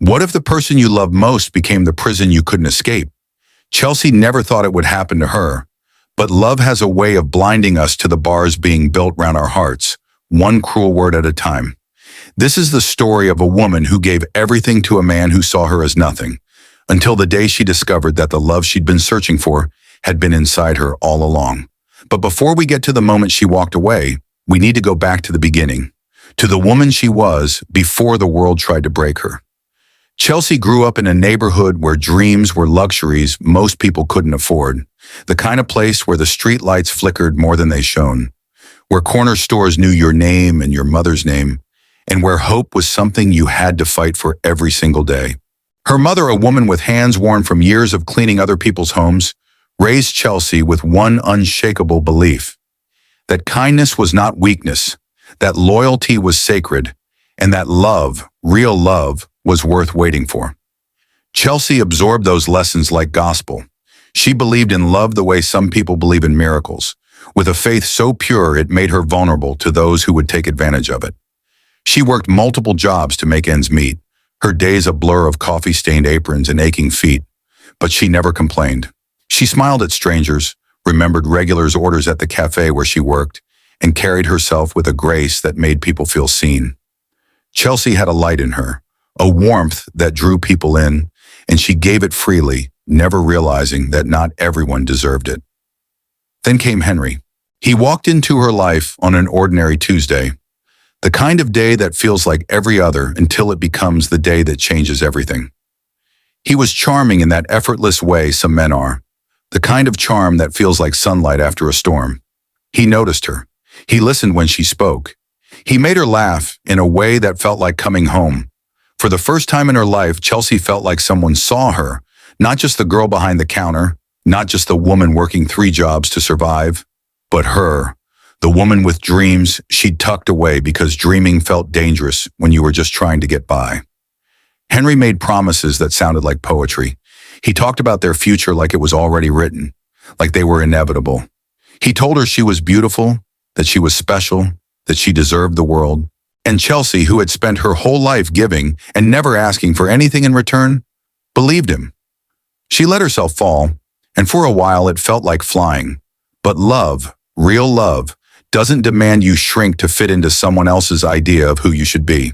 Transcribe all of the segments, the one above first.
What if the person you love most became the prison you couldn't escape? Chelsea never thought it would happen to her, but love has a way of blinding us to the bars being built round our hearts, one cruel word at a time. This is the story of a woman who gave everything to a man who saw her as nothing, until the day she discovered that the love she'd been searching for had been inside her all along. But before we get to the moment she walked away, we need to go back to the beginning, to the woman she was before the world tried to break her. Chelsea grew up in a neighborhood where dreams were luxuries most people couldn't afford, the kind of place where the street lights flickered more than they shone, where corner stores knew your name and your mother's name, and where hope was something you had to fight for every single day. Her mother, a woman with hands worn from years of cleaning other people's homes, raised Chelsea with one unshakable belief: that kindness was not weakness, that loyalty was sacred, and that love, real love, was worth waiting for. Chelsea absorbed those lessons like gospel. She believed in love the way some people believe in miracles, with a faith so pure it made her vulnerable to those who would take advantage of it. She worked multiple jobs to make ends meet, her days a blur of coffee-stained aprons and aching feet, but she never complained. She smiled at strangers, remembered regulars' orders at the cafe where she worked, and carried herself with a grace that made people feel seen. Chelsea had a light in her, a warmth that drew people in, and she gave it freely, never realizing that not everyone deserved it. Then came Henry. He walked into her life on an ordinary Tuesday, the kind of day that feels like every other until it becomes the day that changes everything. He was charming in that effortless way some men are, the kind of charm that feels like sunlight after a storm. He noticed her. He listened when she spoke. He made her laugh in a way that felt like coming home. For the first time in her life, Chelsea felt like someone saw her, not just the girl behind the counter, not just the woman working 3 jobs to survive, but her, the woman with dreams she'd tucked away because dreaming felt dangerous when you were just trying to get by. Henry made promises that sounded like poetry. He talked about their future like it was already written, like they were inevitable. He told her she was beautiful, that she was special, that she deserved the world. And Chelsea, who had spent her whole life giving and never asking for anything in return, believed him. She let herself fall, and for a while it felt like flying. But love, real love, doesn't demand you shrink to fit into someone else's idea of who you should be.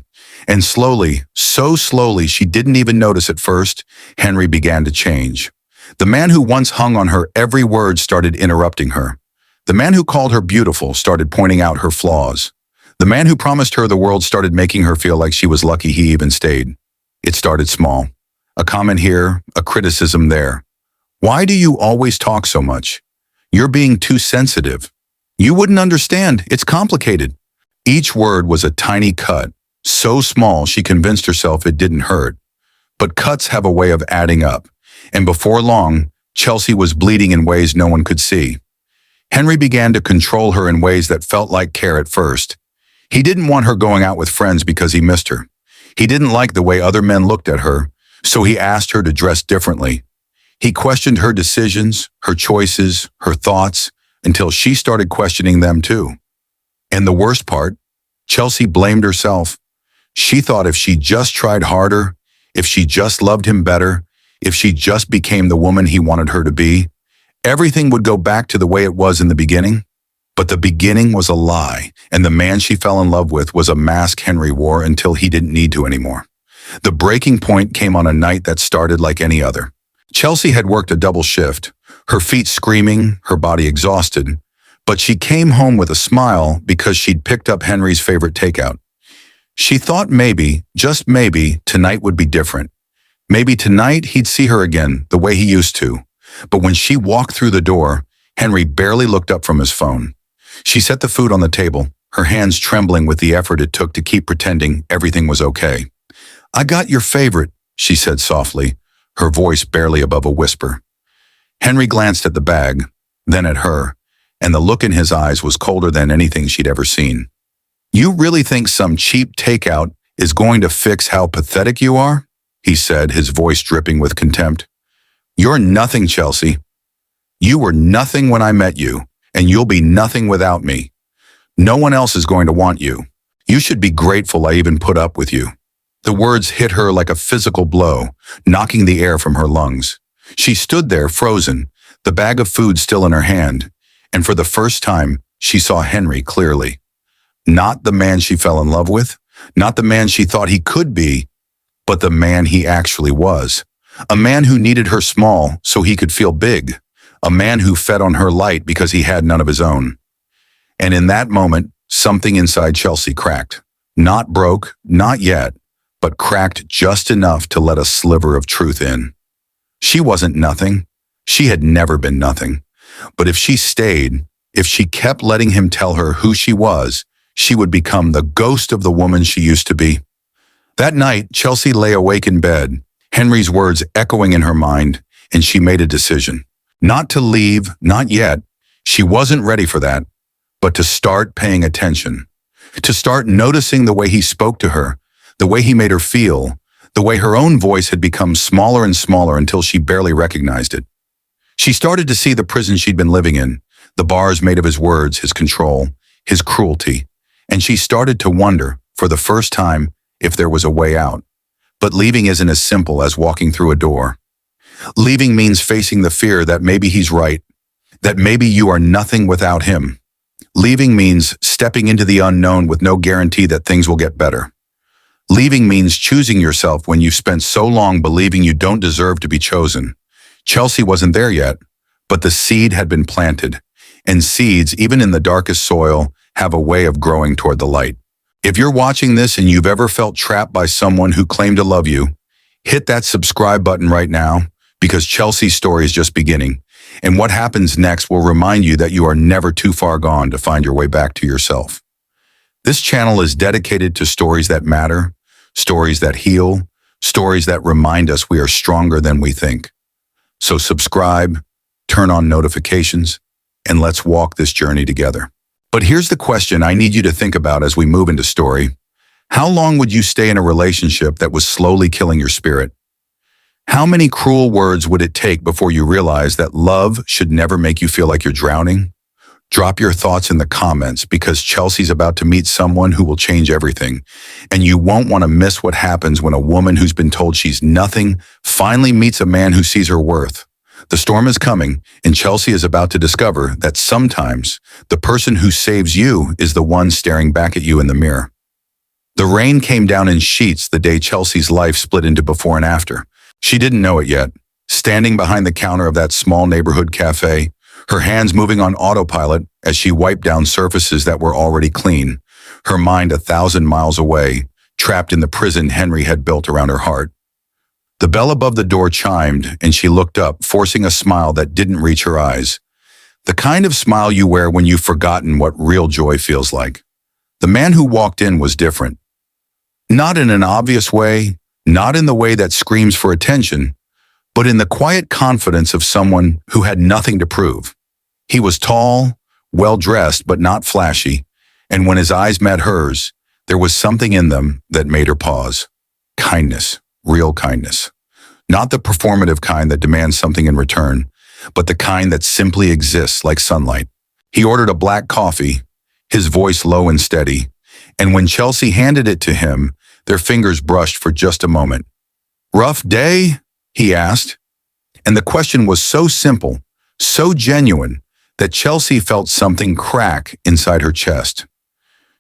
And slowly, so slowly she didn't even notice at first, Henry began to change. The man who once hung on her every word started interrupting her. The man who called her beautiful started pointing out her flaws. The man who promised her the world started making her feel like she was lucky he even stayed. It started small. A comment here, a criticism there. Why do you always talk so much? You're being too sensitive. You wouldn't understand. It's complicated. Each word was a tiny cut, so small she convinced herself it didn't hurt. But cuts have a way of adding up, and before long, Chelsea was bleeding in ways no one could see. Henry began to control her in ways that felt like care at first. He didn't want her going out with friends because he missed her. He didn't like the way other men looked at her, so he asked her to dress differently. He questioned her decisions, her choices, her thoughts, until she started questioning them too. And the worst part, Chelsea blamed herself. She thought if she just tried harder, if she just loved him better, if she just became the woman he wanted her to be, everything would go back to the way it was in the beginning. But the beginning was a lie, and the man she fell in love with was a mask Henry wore until he didn't need to anymore. The breaking point came on a night that started like any other. Chelsea had worked a double shift, her feet screaming, her body exhausted, but she came home with a smile because she'd picked up Henry's favorite takeout. She thought maybe, just maybe, tonight would be different. Maybe tonight he'd see her again the way he used to. But when she walked through the door, Henry barely looked up from his phone. She set the food on the table, her hands trembling with the effort it took to keep pretending everything was okay. "I got your favorite," she said softly, her voice barely above a whisper. Henry glanced at the bag, then at her, and the look in his eyes was colder than anything she'd ever seen. "You really think some cheap takeout is going to fix how pathetic you are?" he said, his voice dripping with contempt. "You're nothing, Chelsea. You were nothing when I met you, and you'll be nothing without me. No one else is going to want you. You should be grateful I even put up with you. The words hit her like a physical blow, knocking the air from her lungs. She stood there, frozen, the bag of food still in her hand, and for the first time, she saw Henry clearly. Not the man she fell in love with, not the man she thought he could be, but the man he actually was. A man who needed her small so he could feel big. A man who fed on her light because he had none of his own. And in that moment, something inside Chelsea cracked. Not broke, not yet, but cracked just enough to let a sliver of truth in. She wasn't nothing. She had never been nothing. But if she stayed, if she kept letting him tell her who she was, she would become the ghost of the woman she used to be. That night, Chelsea lay awake in bed, Henry's words echoing in her mind, and she made a decision. Not to leave, not yet. She wasn't ready for that, but to start paying attention. To start noticing the way he spoke to her, the way he made her feel, the way her own voice had become smaller and smaller until she barely recognized it. She started to see the prison she'd been living in, the bars made of his words, his control, his cruelty, and she started to wonder, for the first time, if there was a way out. But leaving isn't as simple as walking through a door. Leaving means facing the fear that maybe he's right, that maybe you are nothing without him. Leaving means stepping into the unknown with no guarantee that things will get better. Leaving means choosing yourself when you've spent so long believing you don't deserve to be chosen. Chelsea wasn't there yet, but the seed had been planted, and seeds, even in the darkest soil, have a way of growing toward the light. If you're watching this and you've ever felt trapped by someone who claimed to love you, hit that subscribe button right now, because Chelsea's story is just beginning, and what happens next will remind you that you are never too far gone to find your way back to yourself. This channel is dedicated to stories that matter, stories that heal, stories that remind us we are stronger than we think. So subscribe, turn on notifications, and let's walk this journey together. But here's the question I need you to think about as we move into story. How long would you stay in a relationship that was slowly killing your spirit? How many cruel words would it take before you realize that love should never make you feel like you're drowning? Drop your thoughts in the comments, because Chelsea's about to meet someone who will change everything. And you won't want to miss what happens when a woman who's been told she's nothing finally meets a man who sees her worth. The storm is coming, and Chelsea is about to discover that sometimes the person who saves you is the one staring back at you in the mirror. The rain came down in sheets the day Chelsea's life split into before and after. She didn't know it yet. Standing behind the counter of that small neighborhood cafe, her hands moving on autopilot as she wiped down surfaces that were already clean, her mind 1,000 miles away, trapped in the prison Henry had built around her heart. The bell above the door chimed, and she looked up, forcing a smile that didn't reach her eyes. The kind of smile you wear when you've forgotten what real joy feels like. The man who walked in was different. Not in an obvious way, not in the way that screams for attention, but in the quiet confidence of someone who had nothing to prove. He was tall, well-dressed, but not flashy, and when his eyes met hers, there was something in them that made her pause. Kindness, real kindness. Not the performative kind that demands something in return, but the kind that simply exists like sunlight. He ordered a black coffee, his voice low and steady, and when Chelsea handed it to him, their fingers brushed for just a moment. "Rough day?" he asked. And the question was so simple, so genuine, that Chelsea felt something crack inside her chest.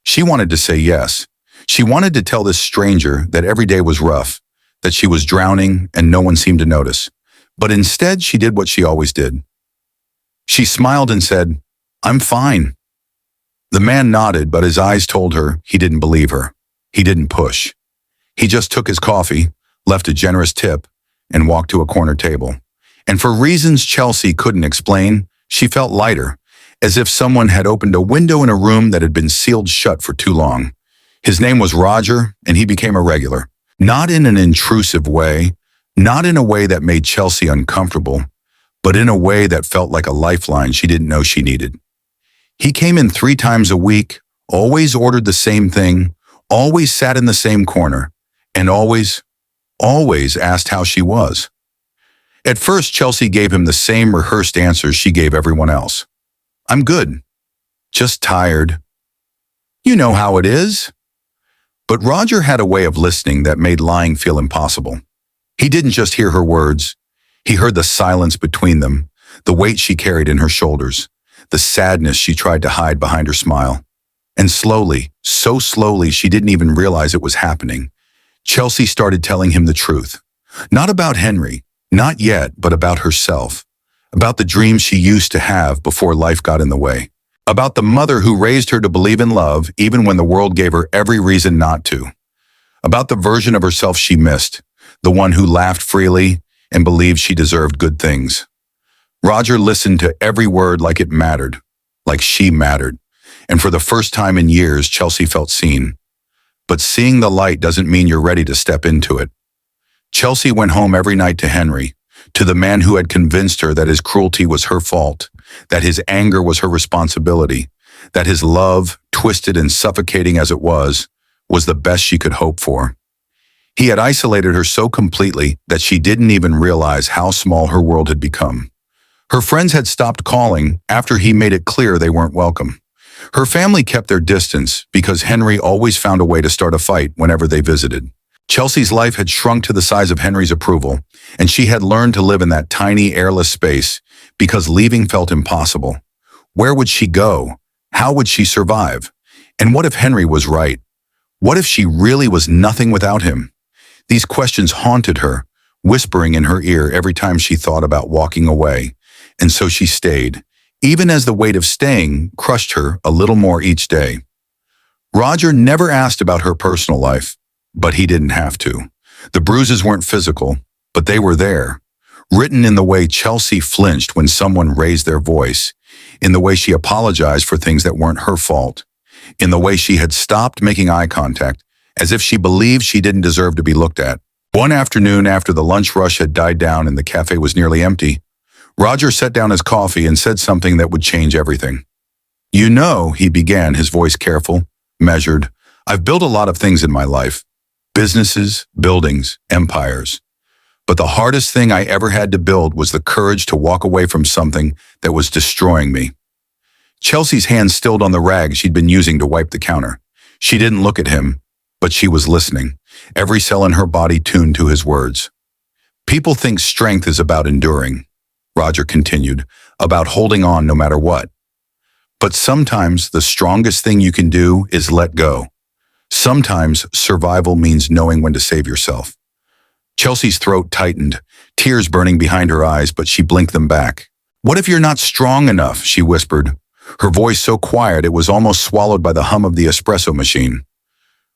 She wanted to say yes. She wanted to tell this stranger that every day was rough, that she was drowning and no one seemed to notice. But instead, she did what she always did. She smiled and said, "I'm fine." The man nodded, but his eyes told her he didn't believe her. He didn't push. He just took his coffee, left a generous tip, and walked to a corner table. And for reasons Chelsea couldn't explain, she felt lighter, as if someone had opened a window in a room that had been sealed shut for too long. His name was Roger, and he became a regular. Not in an intrusive way, not in a way that made Chelsea uncomfortable, but in a way that felt like a lifeline she didn't know she needed. He came in 3 times a week, always ordered the same thing, always sat in the same corner, and always asked how she was. At first, Chelsea gave him the same rehearsed answers she gave everyone else. "I'm good. Just tired. You know how it is." But Roger had a way of listening that made lying feel impossible. He didn't just hear her words. He heard the silence between them, the weight she carried in her shoulders, the sadness she tried to hide behind her smile. And slowly, so slowly she didn't even realize it was happening, Chelsea started telling him the truth. Not about Henry, not yet, but about herself. About the dreams she used to have before life got in the way. About the mother who raised her to believe in love even when the world gave her every reason not to. About the version of herself she missed, the one who laughed freely and believed she deserved good things. Roger listened to every word like it mattered, like she mattered. And for the first time in years, Chelsea felt seen. But seeing the light doesn't mean you're ready to step into it. Chelsea went home every night to Henry, to the man who had convinced her that his cruelty was her fault, that his anger was her responsibility, that his love, twisted and suffocating as it was the best she could hope for. He had isolated her so completely that she didn't even realize how small her world had become. Her friends had stopped calling after he made it clear they weren't welcome. Her family kept their distance because Henry always found a way to start a fight whenever they visited. Chelsea's life had shrunk to the size of Henry's approval, and she had learned to live in that tiny, airless space because leaving felt impossible. Where would she go? How would she survive? And what if Henry was right? What if she really was nothing without him? These questions haunted her, whispering in her ear every time she thought about walking away, and so she stayed, even as the weight of staying crushed her a little more each day. Roger never asked about her personal life, but he didn't have to. The bruises weren't physical, but they were there, written in the way Chelsea flinched when someone raised their voice, in the way she apologized for things that weren't her fault, in the way she had stopped making eye contact, as if she believed she didn't deserve to be looked at. One afternoon after the lunch rush had died down and the cafe was nearly empty, Roger set down his coffee and said something that would change everything. "You know," he began, his voice careful, measured, "I've built a lot of things in my life. Businesses, buildings, empires. But the hardest thing I ever had to build was the courage to walk away from something that was destroying me." Chelsea's hand stilled on the rag she'd been using to wipe the counter. She didn't look at him, but she was listening, every cell in her body tuned to his words. "People think strength is about enduring," Roger continued, "about holding on no matter what. But sometimes the strongest thing you can do is let go. Sometimes survival means knowing when to save yourself." Chelsea's throat tightened, tears burning behind her eyes, but she blinked them back. "What if you're not strong enough?" she whispered, her voice so quiet it was almost swallowed by the hum of the espresso machine.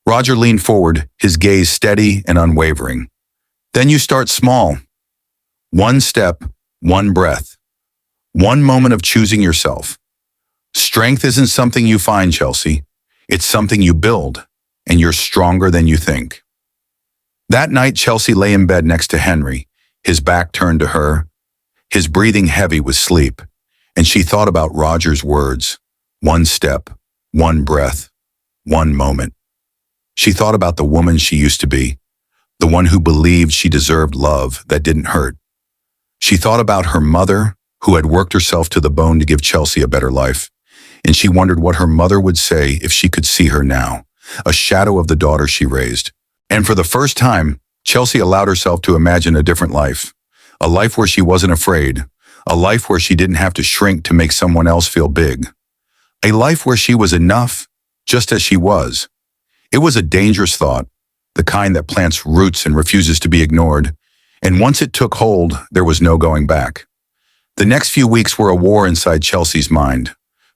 Roger leaned forward, his gaze steady and unwavering. "Then you start small. One step, one breath, one moment of choosing yourself. Strength isn't something you find, Chelsea. It's something you build, and you're stronger than you think." That night, Chelsea lay in bed next to Henry, his back turned to her, his breathing heavy with sleep, and she thought about Roger's words, one step, one breath, one moment. She thought about the woman she used to be, the one who believed she deserved love that didn't hurt. She thought about her mother, who had worked herself to the bone to give Chelsea a better life, and she wondered what her mother would say if she could see her now, a shadow of the daughter she raised. And for the first time, Chelsea allowed herself to imagine a different life, a life where she wasn't afraid, a life where she didn't have to shrink to make someone else feel big, a life where she was enough, just as she was. It was a dangerous thought, the kind that plants roots and refuses to be ignored, and once it took hold, there was no going back. The next few weeks were a war inside Chelsea's mind.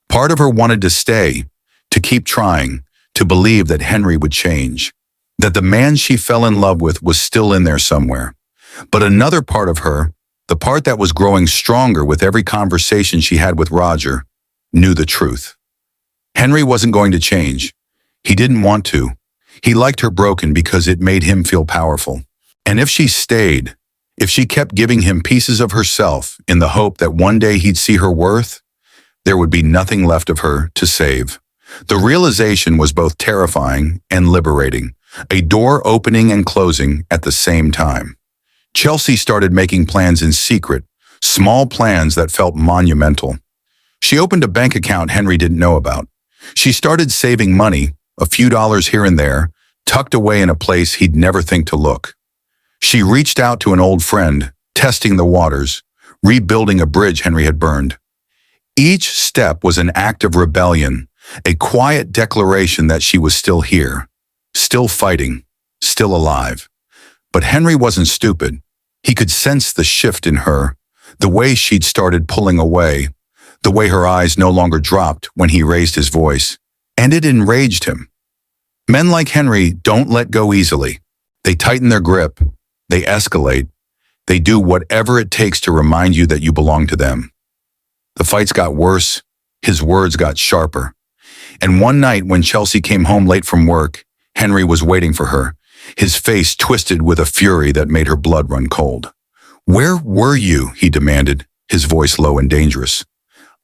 Part of her wanted to stay, to keep trying, to believe that Henry would change, that the man she fell in love with was still in there somewhere. But another part of her, the part that was growing stronger with every conversation she had with Roger, knew the truth. Henry wasn't going to change. He didn't want to. He liked her broken because it made him feel powerful. And if she stayed, if she kept giving him pieces of herself in the hope that one day he'd see her worth, there would be nothing left of her to save. The realization was both terrifying and liberating, a door opening and closing at the same time. Chelsea started making plans in secret, small plans that felt monumental. She opened a bank account Henry didn't know about. She started saving money, a few dollars here and there, tucked away in a place he'd never think to look. She reached out to an old friend, testing the waters, rebuilding a bridge Henry had burned. Each step was an act of rebellion, a quiet declaration that she was still here, still fighting, still alive. But Henry wasn't stupid. He could sense the shift in her, the way she'd started pulling away, the way her eyes no longer dropped when he raised his voice. And it enraged him. Men like Henry don't let go easily. They tighten their grip. They escalate. They do whatever it takes to remind you that you belong to them. The fights got worse. His words got sharper. And one night when Chelsea came home late from work, Henry was waiting for her, his face twisted with a fury that made her blood run cold. "Where were you?" he demanded, his voice low and dangerous.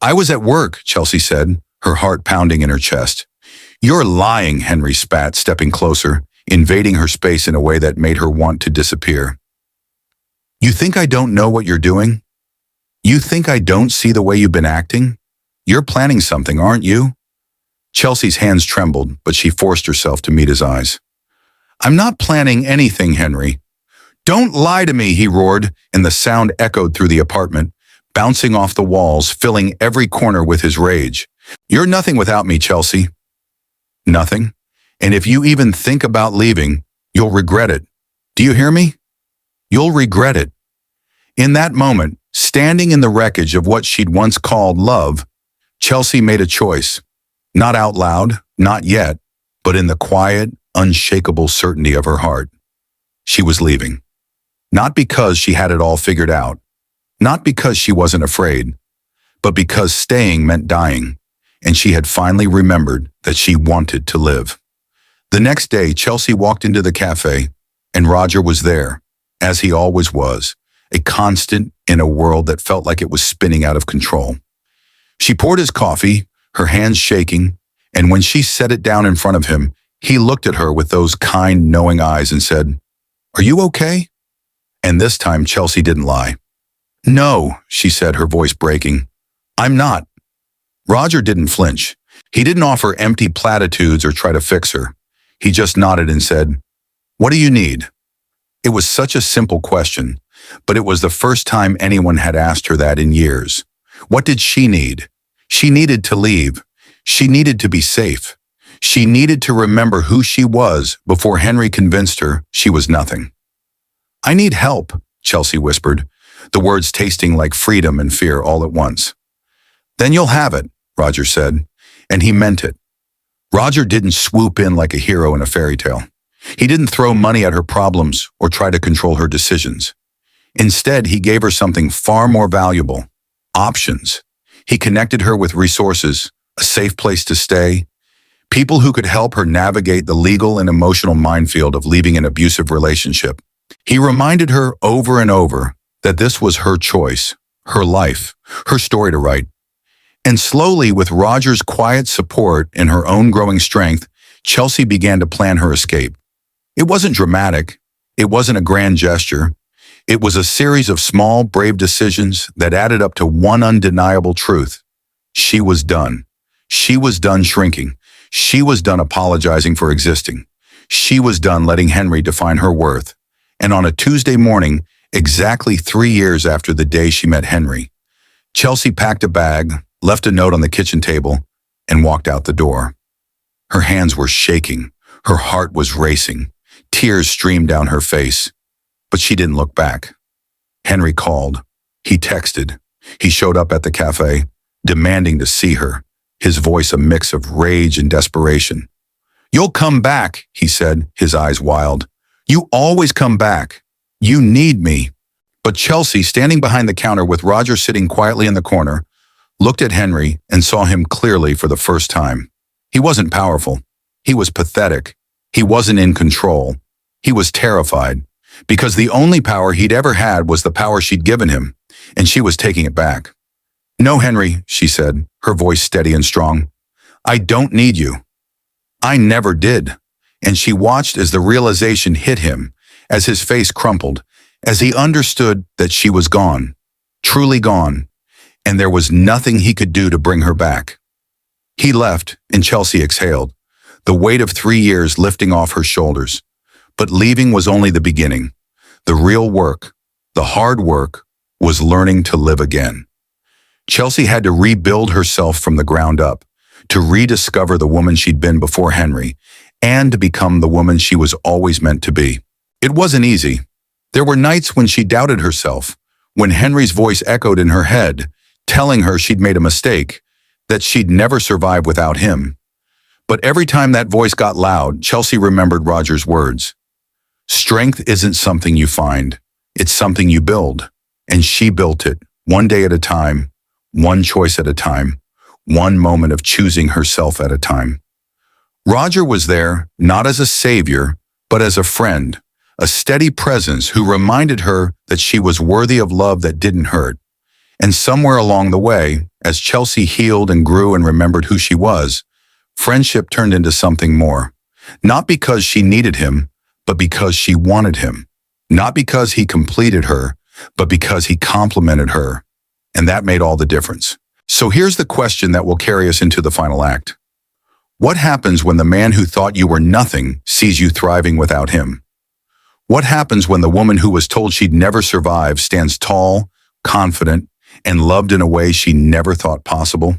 "I was at work," Chelsea said, her heart pounding in her chest. "You're lying," Henry spat, stepping closer, invading her space in a way that made her want to disappear. "You think I don't know what you're doing? You think I don't see the way you've been acting? You're planning something, aren't you?" Chelsea's hands trembled, but she forced herself to meet his eyes. "I'm not planning anything, Henry." "Don't lie to me," he roared, and the sound echoed through the apartment, bouncing off the walls, filling every corner with his rage. "You're nothing without me, Chelsea." "Nothing? And if you even think about leaving, you'll regret it. Do you hear me? You'll regret it." In that moment, standing in the wreckage of what she'd once called love, Chelsea made a choice. Not out loud, not yet, but in the quiet, unshakable certainty of her heart. She was leaving. Not because she had it all figured out. Not because she wasn't afraid. But because staying meant dying, and she had finally remembered that she wanted to live. The next day, Chelsea walked into the cafe, and Roger was there, as he always was, a constant in a world that felt like it was spinning out of control. She poured his coffee, her hands shaking, and when she set it down in front of him, he looked at her with those kind, knowing eyes and said, "Are you okay?" And this time, Chelsea didn't lie. "No," she said, her voice breaking. "I'm not." Roger didn't flinch. He didn't offer empty platitudes or try to fix her. He just nodded and said, "What do you need?" It was such a simple question, but it was the first time anyone had asked her that in years. What did she need? She needed to leave. She needed to be safe. She needed to remember who she was before Henry convinced her she was nothing. "I need help," Chelsea whispered, the words tasting like freedom and fear all at once. "Then you'll have it," Roger said, and he meant it. Roger didn't swoop in like a hero in a fairy tale. He didn't throw money at her problems or try to control her decisions. Instead, he gave her something far more valuable: options. He connected her with resources, a safe place to stay, people who could help her navigate the legal and emotional minefield of leaving an abusive relationship. He reminded her over and over that this was her choice, her life, her story to write. And slowly, with Roger's quiet support and her own growing strength, Chelsea began to plan her escape. It wasn't dramatic. It wasn't a grand gesture. It was a series of small, brave decisions that added up to one undeniable truth. She was done. She was done shrinking. She was done apologizing for existing. She was done letting Henry define her worth. And on a Tuesday morning, exactly 3 years after the day she met Henry, Chelsea packed a bag, left a note on the kitchen table, and walked out the door. Her hands were shaking. Her heart was racing. Tears streamed down her face. But she didn't look back. Henry called. He texted. He showed up at the cafe, demanding to see her, his voice a mix of rage and desperation. "You'll come back," he said, his eyes wild. "You always come back. You need me." But Chelsea, standing behind the counter with Roger sitting quietly in the corner, looked at Henry and saw him clearly for the first time. He wasn't powerful. He was pathetic. He wasn't in control. He was terrified, because the only power he'd ever had was the power she'd given him, and she was taking it back. "No, Henry," she said, her voice steady and strong. "I don't need you. I never did." And she watched as the realization hit him, as his face crumpled, as he understood that she was gone, truly gone, and there was nothing he could do to bring her back. He left, and Chelsea exhaled. the weight of 3 years lifting off her shoulders. But leaving was only the beginning. The real work, the hard work, was learning to live again. Chelsea had to rebuild herself from the ground up, to rediscover the woman she'd been before Henry, and to become the woman she was always meant to be. It wasn't easy. There were nights when she doubted herself, when Henry's voice echoed in her head, telling her she'd made a mistake, that she'd never survive without him. But every time that voice got loud, Chelsea remembered Roger's words. Strength isn't something you find, it's something you build. And she built it, one day at a time, one choice at a time, one moment of choosing herself at a time. Roger was there, not as a savior, but as a friend, a steady presence who reminded her that she was worthy of love that didn't hurt. And somewhere along the way, as Chelsea healed and grew and remembered who she was, friendship turned into something more. Not because she needed him, but because she wanted him. Not because he completed her, but because he complimented her. And that made all the difference. So here's the question that will carry us into the final act. What happens when the man who thought you were nothing sees you thriving without him? What happens when the woman who was told she'd never survive stands tall, confident, and loved in a way she never thought possible?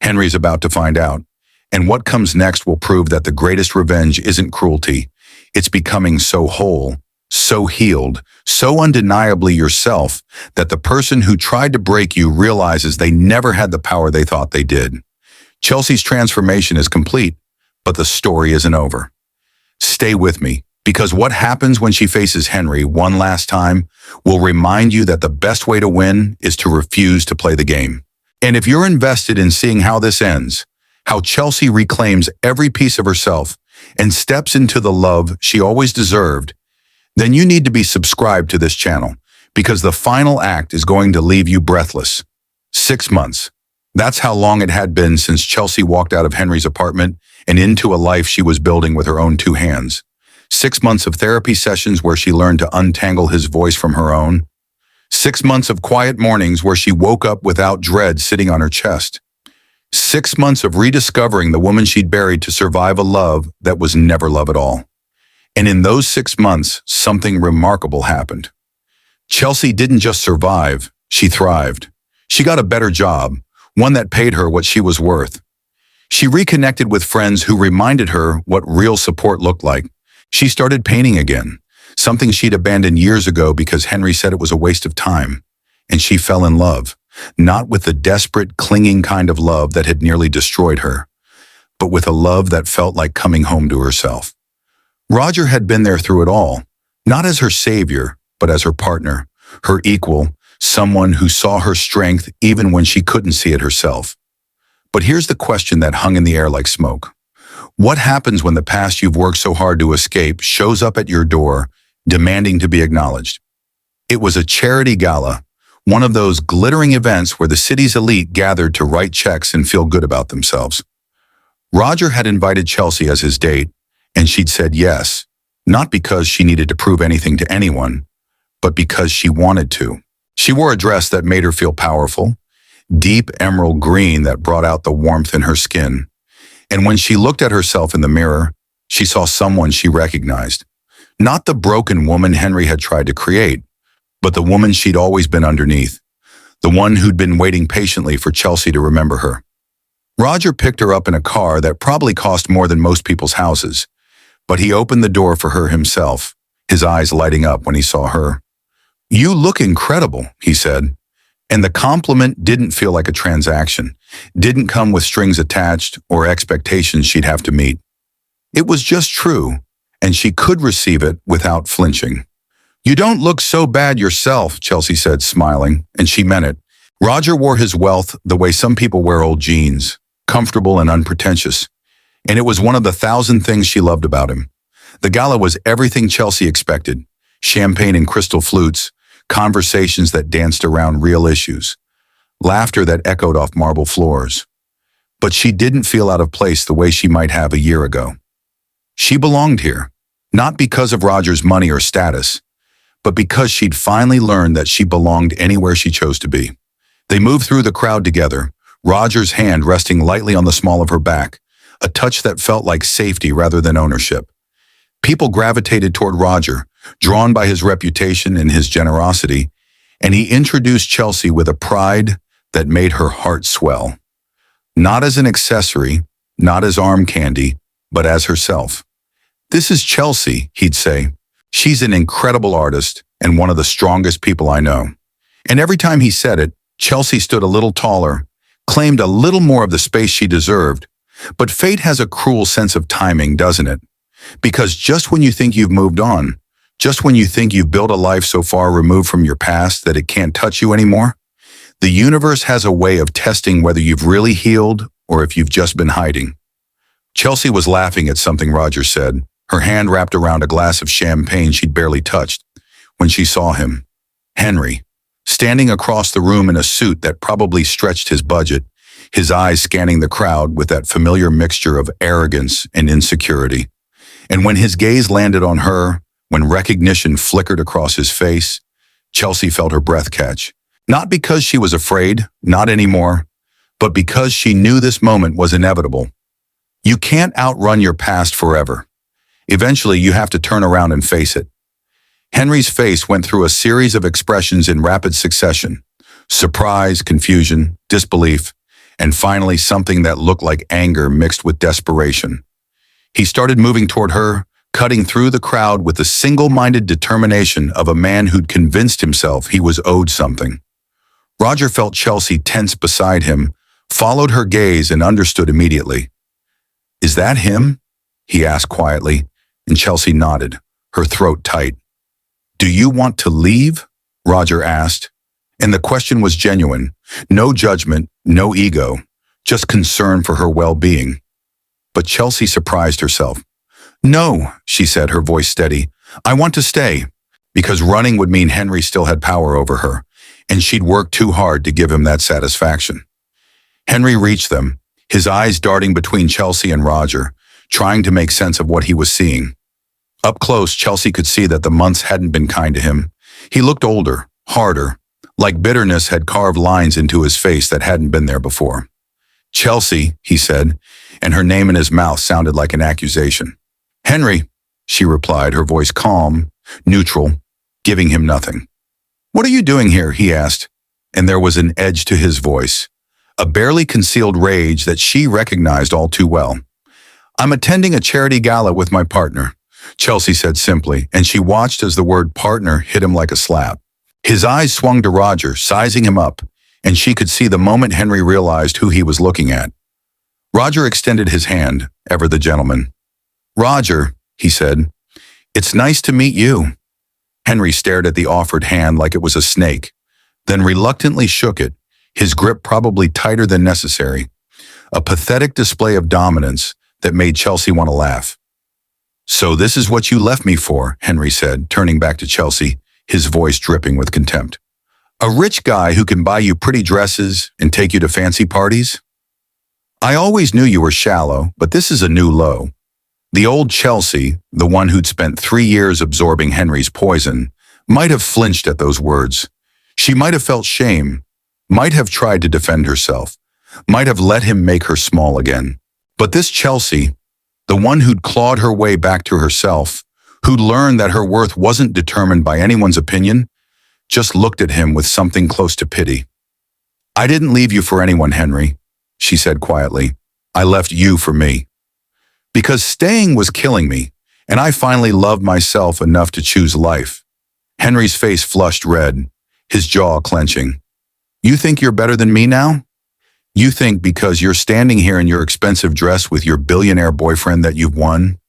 Henry's about to find out. And what comes next will prove that the greatest revenge isn't cruelty. It's becoming so whole, so healed, so undeniably yourself that the person who tried to break you realizes they never had the power they thought they did. Chelsea's transformation is complete, but the story isn't over. Stay with me, because what happens when she faces Henry one last time will remind you that the best way to win is to refuse to play the game. And if you're invested in seeing how this ends, how Chelsea reclaims every piece of herself and steps into the love she always deserved, then you need to be subscribed to this channel, because the final act is going to leave you breathless. 6 months. That's how long it had been since Chelsea walked out of Henry's apartment and into a life she was building with her own 2 hands. 6 months of therapy sessions where she learned to untangle his voice from her own. 6 months of quiet mornings where she woke up without dread sitting on her chest. 6 months of rediscovering the woman she'd buried to survive a love that was never love at all. And in those 6 months, something remarkable happened. Chelsea didn't just survive, she thrived. She got a better job, one that paid her what she was worth. She reconnected with friends who reminded her what real support looked like. She started painting again, something she'd abandoned years ago because Henry said it was a waste of time. And she fell in love, not with the desperate, clinging kind of love that had nearly destroyed her, but with a love that felt like coming home to herself. Roger had been there through it all, not as her savior, but as her partner, her equal, someone who saw her strength even when she couldn't see it herself. But here's the question that hung in the air like smoke. What happens when the past you've worked so hard to escape shows up at your door, demanding to be acknowledged? It was a charity gala, one of those glittering events where the city's elite gathered to write checks and feel good about themselves. Roger had invited Chelsea as his date, and she'd said yes, not because she needed to prove anything to anyone, but because she wanted to. She wore a dress that made her feel powerful, deep emerald green that brought out the warmth in her skin. And when she looked at herself in the mirror, she saw someone she recognized. Not the broken woman Henry had tried to create, but the woman she'd always been underneath, the one who'd been waiting patiently for Chelsea to remember her. Roger picked her up in a car that probably cost more than most people's houses, but he opened the door for her himself, his eyes lighting up when he saw her. "You look incredible," he said. And the compliment didn't feel like a transaction, didn't come with strings attached or expectations she'd have to meet. It was just true, and she could receive it without flinching. "You don't look so bad yourself," Chelsea said, smiling, and she meant it. Roger wore his wealth the way some people wear old jeans, comfortable and unpretentious. And it was one of the 1,000 things she loved about him. The gala was everything Chelsea expected: champagne and crystal flutes, conversations that danced around real issues, laughter that echoed off marble floors. But she didn't feel out of place the way she might have a year ago. She belonged here, not because of Roger's money or status, but because she'd finally learned that she belonged anywhere she chose to be. They moved through the crowd together, Roger's hand resting lightly on the small of her back, a touch that felt like safety rather than ownership. People gravitated toward Roger, drawn by his reputation and his generosity, and he introduced Chelsea with a pride that made her heart swell. Not as an accessory, not as arm candy, but as herself. "This is Chelsea," he'd say. "She's an incredible artist and one of the strongest people I know." And every time he said it, Chelsea stood a little taller, claimed a little more of the space she deserved. But fate has a cruel sense of timing, doesn't it? Because just when you think you've moved on, just when you think you've built a life so far removed from your past that it can't touch you anymore, the universe has a way of testing whether you've really healed or if you've just been hiding. Chelsea was laughing at something Roger said, her hand wrapped around a glass of champagne she'd barely touched, when she saw him. Henry, standing across the room in a suit that probably stretched his budget, his eyes scanning the crowd with that familiar mixture of arrogance and insecurity. And when his gaze landed on her, when recognition flickered across his face, Chelsea felt her breath catch. Not because she was afraid, not anymore, but because she knew this moment was inevitable. You can't outrun your past forever. Eventually, you have to turn around and face it. Henry's face went through a series of expressions in rapid succession: surprise, confusion, disbelief, and finally something that looked like anger mixed with desperation. He started moving toward her, cutting through the crowd with the single-minded determination of a man who'd convinced himself he was owed something. Roger felt Chelsea tense beside him, followed her gaze, and understood immediately. "Is that him?" he asked quietly, and Chelsea nodded, her throat tight. "Do you want to leave?" Roger asked, and the question was genuine. No judgment, no ego, just concern for her well-being. But Chelsea surprised herself. "No," she said, her voice steady. "I want to stay," because running would mean Henry still had power over her, and she'd worked too hard to give him that satisfaction. Henry reached them, his eyes darting between Chelsea and Roger, trying to make sense of what he was seeing. Up close, Chelsea could see that the months hadn't been kind to him. He looked older, harder, like bitterness had carved lines into his face that hadn't been there before. "Chelsea," he said, and her name in his mouth sounded like an accusation. "Henry," she replied, her voice calm, neutral, giving him nothing. "What are you doing here?" he asked, and there was an edge to his voice, a barely concealed rage that she recognized all too well. "I'm attending a charity gala with my partner," Chelsea said simply, and she watched as the word partner hit him like a slap. His eyes swung to Roger, sizing him up, and she could see the moment Henry realized who he was looking at. Roger extended his hand, ever the gentleman. "Roger," he said, "it's nice to meet you." Henry stared at the offered hand like it was a snake, then reluctantly shook it, his grip probably tighter than necessary, a pathetic display of dominance that made Chelsea want to laugh. "So this is what you left me for," Henry said, turning back to Chelsea, his voice dripping with contempt. "A rich guy who can buy you pretty dresses and take you to fancy parties? I always knew you were shallow, but this is a new low." The old Chelsea, the one who'd spent 3 years absorbing Henry's poison, might have flinched at those words. She might have felt shame, might have tried to defend herself, might have let him make her small again. But this Chelsea, the one who'd clawed her way back to herself, who'd learned that her worth wasn't determined by anyone's opinion, just looked at him with something close to pity. "I didn't leave you for anyone, Henry," she said quietly. "I left you for me. Because staying was killing me, and I finally loved myself enough to choose life." Henry's face flushed red, his jaw clenching. "You think you're better than me now? You think because you're standing here in your expensive dress with your billionaire boyfriend that you've won?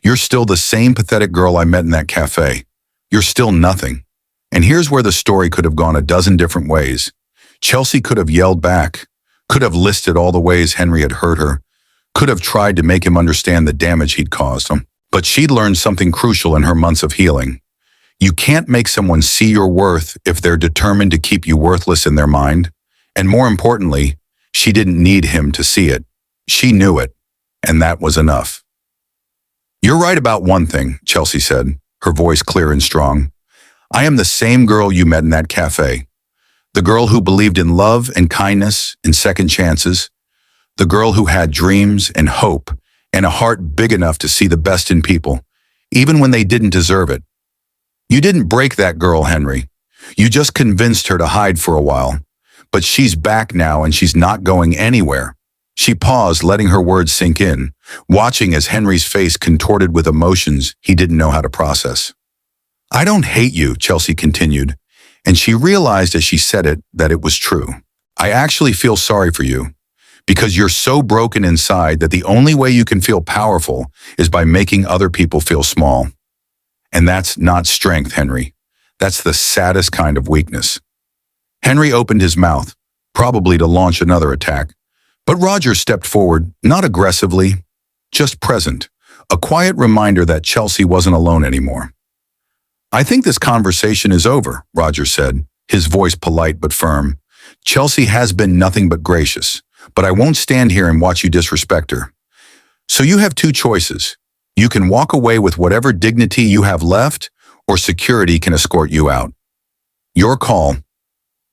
You're still the same pathetic girl I met in that cafe. You're still nothing." And here's where the story could have gone a dozen different ways. Chelsea could have yelled back, could have listed all the ways Henry had hurt her, could have tried to make him understand the damage he'd caused him. But she'd learned something crucial in her months of healing. You can't make someone see your worth if they're determined to keep you worthless in their mind. And more importantly, she didn't need him to see it. She knew it, and that was enough. "You're right about one thing," Chelsea said, her voice clear and strong. "I am the same girl you met in that cafe. The girl who believed in love and kindness and second chances. The girl who had dreams and hope and a heart big enough to see the best in people, even when they didn't deserve it. You didn't break that girl, Henry. You just convinced her to hide for a while. But she's back now and she's not going anywhere. She paused, letting her words sink in, watching as Henry's face contorted with emotions he didn't know how to process. I don't hate you, Chelsea continued, and she realized as she said it that it was true. I actually feel sorry for you, because you're so broken inside that the only way you can feel powerful is by making other people feel small. And that's not strength, Henry. That's the saddest kind of weakness. Henry opened his mouth, probably to launch another attack, but Roger stepped forward, not aggressively, just present, a quiet reminder that Chelsea wasn't alone anymore. I think this conversation is over, Roger said, his voice polite but firm. Chelsea has been nothing but gracious, but I won't stand here and watch you disrespect her. So you have two choices. You can walk away with whatever dignity you have left, or security can escort you out. Your call.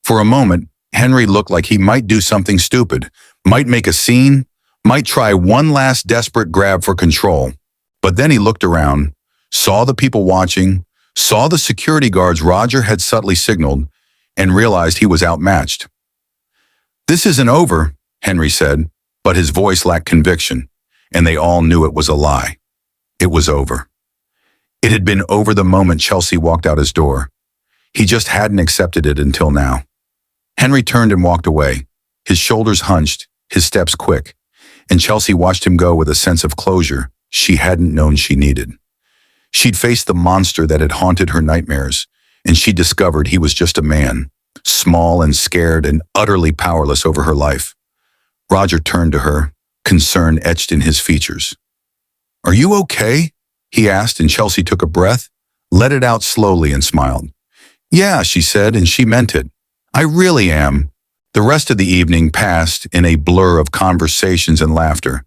For a moment, Henry looked like he might do something stupid, might make a scene, might try one last desperate grab for control. But then he looked around, saw the people watching, saw the security guards Roger had subtly signaled, and realized he was outmatched. This isn't over, Henry said, but his voice lacked conviction, and they all knew it was a lie. It was over. It had been over the moment Chelsea walked out his door. He just hadn't accepted it until now. Henry turned and walked away, his shoulders hunched, his steps quick, and Chelsea watched him go with a sense of closure she hadn't known she needed. She'd faced the monster that had haunted her nightmares, and she discovered he was just a man, small and scared and utterly powerless over her life. Roger turned to her, concern etched in his features. Are you okay? He asked, and Chelsea took a breath, let it out slowly and smiled. Yeah, she said, and she meant it. I really am. The rest of the evening passed in a blur of conversations and laughter,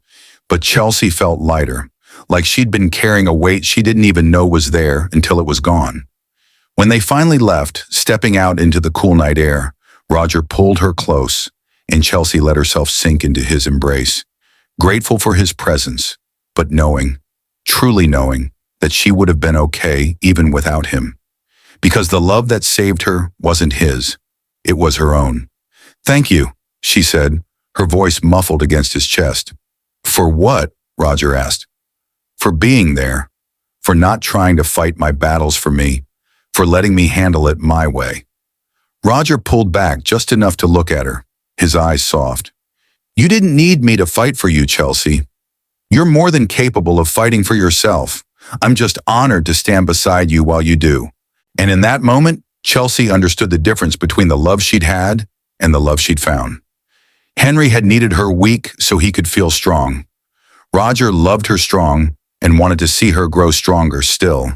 but Chelsea felt lighter, like she'd been carrying a weight she didn't even know was there until it was gone. When they finally left, stepping out into the cool night air, Roger pulled her close, and Chelsea let herself sink into his embrace, grateful for his presence, but knowing, truly knowing, that she would have been okay even without him. Because the love that saved her wasn't his, it was her own. Thank you, she said, her voice muffled against his chest. For what? Roger asked. For being there, for not trying to fight my battles for me, for letting me handle it my way. Roger pulled back just enough to look at her, his eyes soft. You didn't need me to fight for you, Chelsea. You're more than capable of fighting for yourself. I'm just honored to stand beside you while you do. And in that moment, Chelsea understood the difference between the love she'd had and the love she'd found. Henry had needed her weak so he could feel strong. Roger loved her strong and wanted to see her grow stronger still.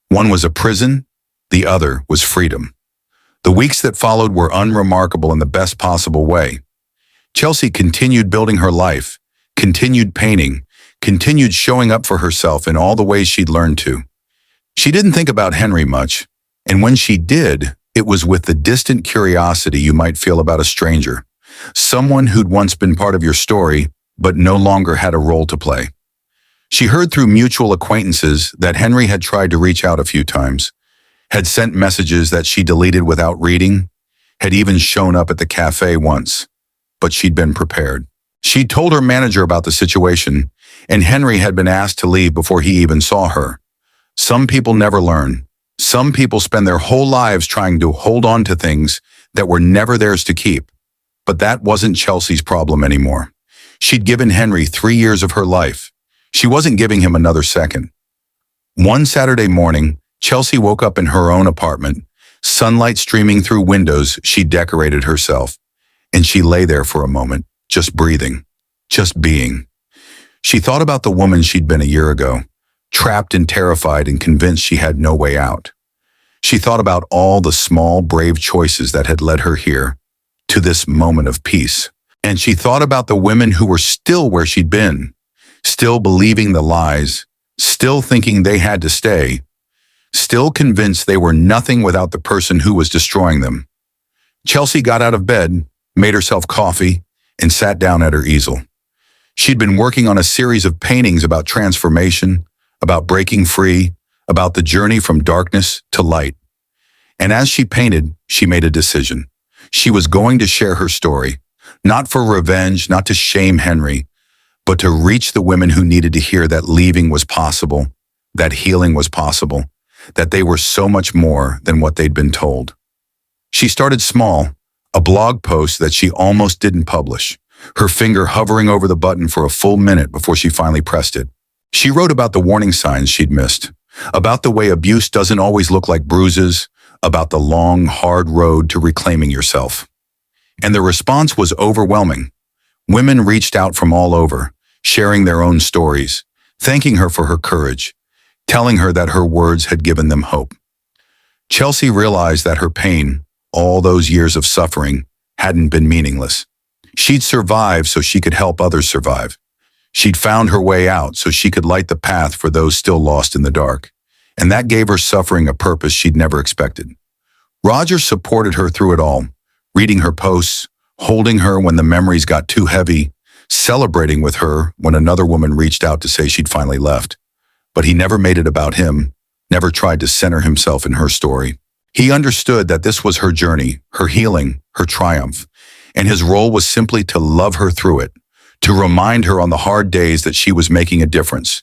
One was a prison, the other was freedom. The weeks that followed were unremarkable in the best possible way. Chelsea continued building her life, continued painting, continued showing up for herself in all the ways she'd learned to. She didn't think about Henry much, and when she did, it was with the distant curiosity you might feel about a stranger, someone who'd once been part of your story, but no longer had a role to play. She heard through mutual acquaintances that Henry had tried to reach out a few times, had sent messages that she deleted without reading, had even shown up at the cafe once, but she'd been prepared. She'd told her manager about the situation, and Henry had been asked to leave before he even saw her. Some people never learn. Some people spend their whole lives trying to hold on to things that were never theirs to keep. But that wasn't Chelsea's problem anymore. She'd given Henry 3 years of her life. She wasn't giving him another second. One Saturday morning, Chelsea woke up in her own apartment, sunlight streaming through windows she'd decorated herself, and she lay there for a moment, just breathing, just being. She thought about the woman she'd been a year ago, trapped and terrified and convinced she had no way out. She thought about all the small, brave choices that had led her here, to this moment of peace. And she thought about the women who were still where she'd been, still believing the lies, still thinking they had to stay, still convinced they were nothing without the person who was destroying them. Chelsea got out of bed, made herself coffee, and sat down at her easel. She'd been working on a series of paintings about transformation, about breaking free, about the journey from darkness to light. And as she painted, she made a decision. She was going to share her story, not for revenge, not to shame Henry, but to reach the women who needed to hear that leaving was possible, that healing was possible, that they were so much more than what they'd been told. She started small, a blog post that she almost didn't publish, her finger hovering over the button for a full minute before she finally pressed it. She wrote about the warning signs she'd missed, about the way abuse doesn't always look like bruises, about the long, hard road to reclaiming yourself. And the response was overwhelming. Women reached out from all over, sharing their own stories, thanking her for her courage, telling her that her words had given them hope. Chelsea realized that her pain, all those years of suffering, hadn't been meaningless. She'd survived so she could help others survive. She'd found her way out so she could light the path for those still lost in the dark. And that gave her suffering a purpose she'd never expected. Roger supported her through it all, reading her posts, holding her when the memories got too heavy, celebrating with her when another woman reached out to say she'd finally left. But he never made it about him, never tried to center himself in her story. He understood that this was her journey, her healing, her triumph, and his role was simply to love her through it, to remind her on the hard days that she was making a difference,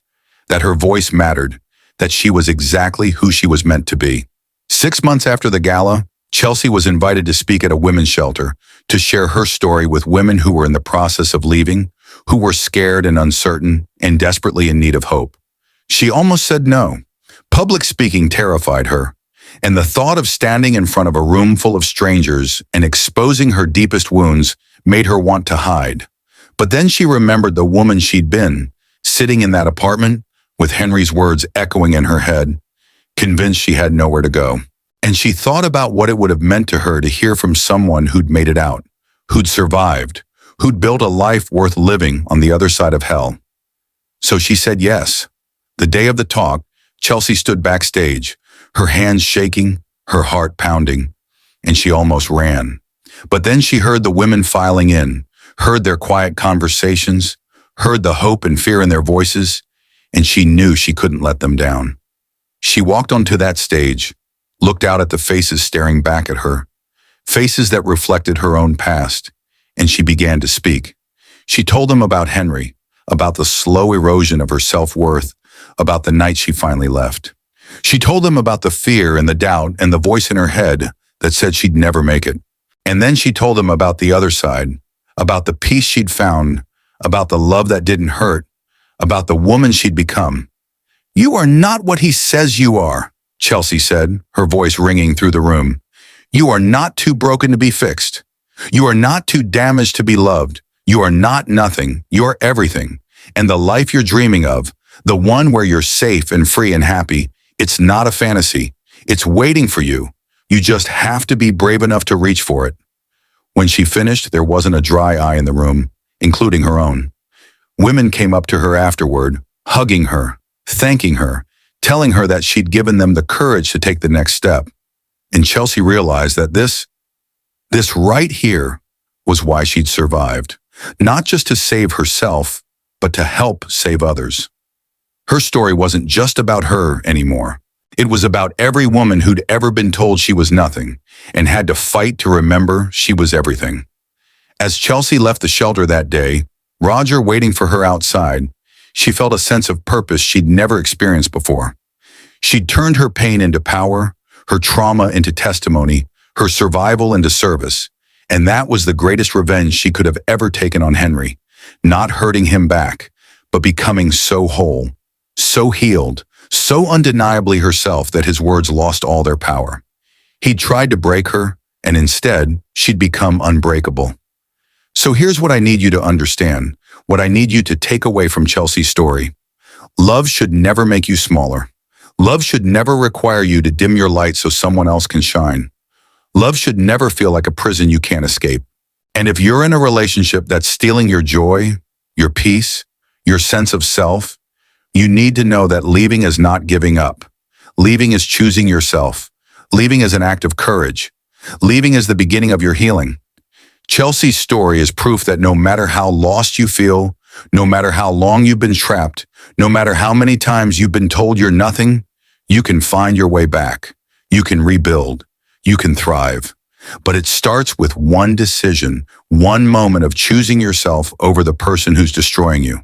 that her voice mattered, that she was exactly who she was meant to be. 6 months after the gala, Chelsea was invited to speak at a women's shelter to share her story with women who were in the process of leaving, who were scared and uncertain and desperately in need of hope. She almost said no. Public speaking terrified her, and the thought of standing in front of a room full of strangers and exposing her deepest wounds made her want to hide. But then she remembered the woman she'd been, sitting in that apartment with Henry's words echoing in her head, convinced she had nowhere to go. And she thought about what it would have meant to her to hear from someone who'd made it out, who'd survived, who'd built a life worth living on the other side of hell. So she said yes. The day of the talk, Chelsea stood backstage, her hands shaking, her heart pounding, and she almost ran. But then she heard the women filing in, heard their quiet conversations, heard the hope and fear in their voices, and she knew she couldn't let them down. She walked onto that stage, looked out at the faces staring back at her, faces that reflected her own past, and she began to speak. She told them about Henry, about the slow erosion of her self-worth, about the night she finally left. She told them about the fear and the doubt and the voice in her head that said she'd never make it. And then she told them about the other side, about the peace she'd found, about the love that didn't hurt, about the woman she'd become. "You are not what he says you are," Chelsea said, her voice ringing through the room. "You are not too broken to be fixed. You are not too damaged to be loved. You are not nothing. You're everything. And the life you're dreaming of, the one where you're safe and free and happy, it's not a fantasy. It's waiting for you. You just have to be brave enough to reach for it." When she finished, there wasn't a dry eye in the room, including her own. Women came up to her afterward, hugging her, thanking her, telling her that she'd given them the courage to take the next step. And Chelsea realized that this right here was why she'd survived, not just to save herself, but to help save others. Her story wasn't just about her anymore. It was about every woman who'd ever been told she was nothing and had to fight to remember she was everything. As Chelsea left the shelter that day, Roger waiting for her outside, she felt a sense of purpose she'd never experienced before. She'd turned her pain into power, her trauma into testimony, her survival into service, and that was the greatest revenge she could have ever taken on Henry, not hurting him back, but becoming so whole, so healed, so undeniably herself that his words lost all their power. He'd tried to break her, and instead, she'd become unbreakable. So here's what I need you to understand, what I need you to take away from Chelsea's story. Love should never make you smaller. Love should never require you to dim your light so someone else can shine. Love should never feel like a prison you can't escape. And if you're in a relationship that's stealing your joy, your peace, your sense of self, you need to know that leaving is not giving up. Leaving is choosing yourself. Leaving is an act of courage. Leaving is the beginning of your healing. Chelsea's story is proof that no matter how lost you feel, no matter how long you've been trapped, no matter how many times you've been told you're nothing, you can find your way back. You can rebuild. You can thrive. But it starts with one decision, one moment of choosing yourself over the person who's destroying you.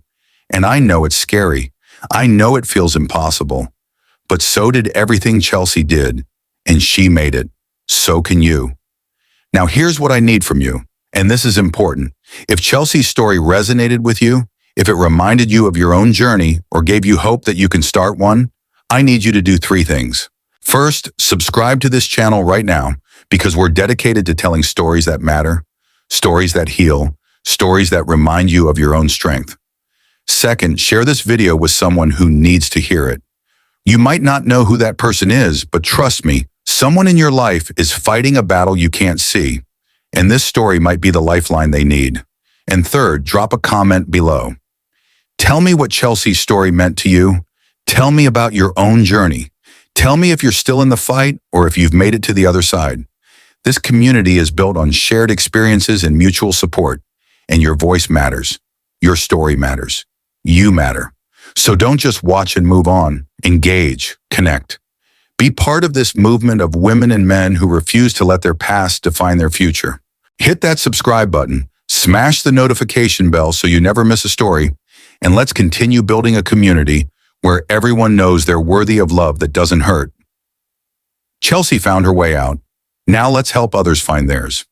And I know it's scary. I know it feels impossible. But so did everything Chelsea did, and she made it. So can you. Now here's what I need from you, and this is important. If Chelsea's story resonated with you, if it reminded you of your own journey or gave you hope that you can start one, I need you to do 3 things. First, subscribe to this channel right now because we're dedicated to telling stories that matter, stories that heal, stories that remind you of your own strength. Second, share this video with someone who needs to hear it. You might not know who that person is, but trust me, someone in your life is fighting a battle you can't see, and this story might be the lifeline they need. And third, drop a comment below. Tell me what Chelsea's story meant to you. Tell me about your own journey. Tell me if you're still in the fight or if you've made it to the other side. This community is built on shared experiences and mutual support, and your voice matters. Your story matters. You matter. So don't just watch and move on. Engage, connect. Be part of this movement of women and men who refuse to let their past define their future. Hit that subscribe button, smash the notification bell so you never miss a story, and let's continue building a community where everyone knows they're worthy of love that doesn't hurt. Chelsea found her way out. Now let's help others find theirs.